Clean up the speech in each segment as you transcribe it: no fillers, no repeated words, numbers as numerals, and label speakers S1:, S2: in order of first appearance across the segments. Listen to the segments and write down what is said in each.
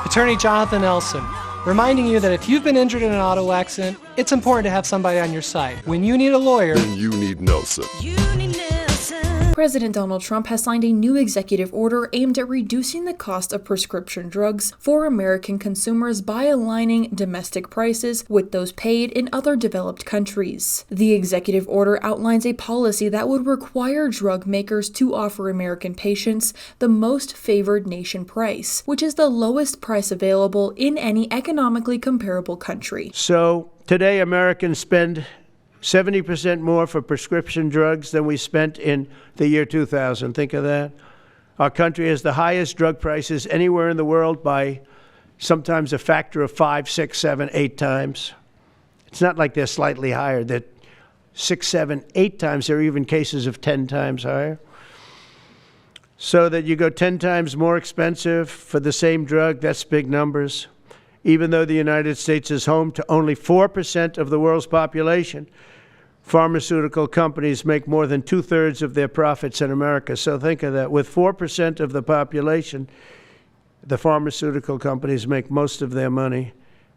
S1: Attorney Jonathan Nelson, reminding you that if you've been injured in an auto accident, it's important to have somebody on your side. When you need a lawyer,
S2: then you need Nelson.
S3: President Donald Trump has signed a new executive order aimed at reducing the cost of prescription drugs for American consumers by aligning domestic prices with those paid in other developed countries. The executive order outlines a policy that would require drug makers to offer American patients the most favored nation price, which is the lowest price available in any economically comparable country.
S4: So today Americans spend 70% more for prescription drugs than we spent in the year 2000. Think of that. Our country has the highest drug prices anywhere in the world by sometimes a factor of 5, 6, 7, 8 times. It's not like they're slightly higher. They're 6, 7, 8 times. There are even cases of 10 times higher. So that you go 10 times more expensive for the same drug, that's big numbers. Even though the United States is home to only 4% of the world's population, pharmaceutical companies make more than 2/3 of their profits in America. So think of that. With 4% of the population, the pharmaceutical companies make most of their money,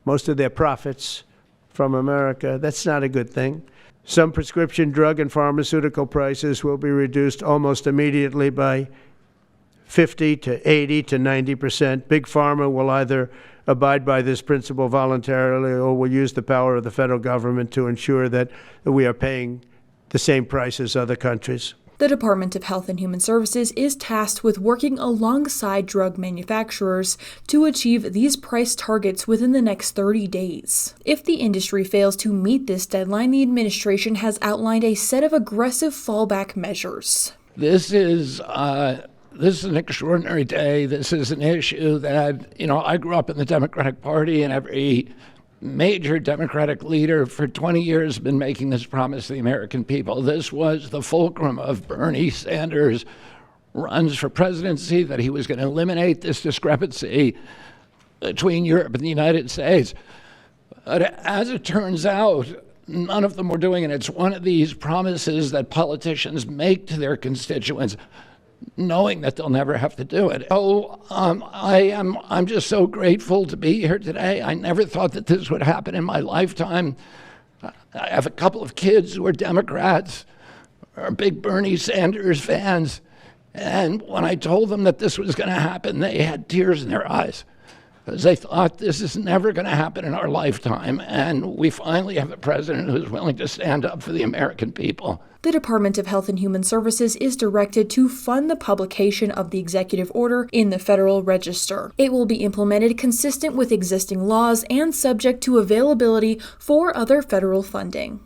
S4: most of their profits from America. That's not a good thing. Some prescription drug and pharmaceutical prices will be reduced almost immediately by 50 to 80 to 90%. Big Pharma will either abide by this principle voluntarily or will use the power of the federal government to ensure that we are paying the same price as other countries.
S3: The Department of Health and Human Services is tasked with working alongside drug manufacturers to achieve these price targets within the next 30 days. If the industry fails to meet this deadline, the administration has outlined a set of aggressive fallback measures.
S5: This is an extraordinary day. This is an issue that, I grew up in the Democratic Party, and every major Democratic leader for 20 years has been making this promise to the American people. This was the fulcrum of Bernie Sanders' runs for presidency, that he was going to eliminate this discrepancy between Europe and the United States. But as it turns out, none of them were doing it. It's one of these promises that politicians make to their constituents, knowing that they'll never have to do it. I'm just so grateful to be here today. I never thought that this would happen in my lifetime. I have a couple of kids who are Democrats, are big Bernie Sanders fans, and when I told them that this was going to happen, they had tears in their eyes, because they thought this is never going to happen in our lifetime, and we finally have a president who's willing to stand up for the American people.
S3: The Department of Health and Human Services is directed to fund the publication of the executive order in the Federal Register. It will be implemented consistent with existing laws and subject to availability for other federal funding.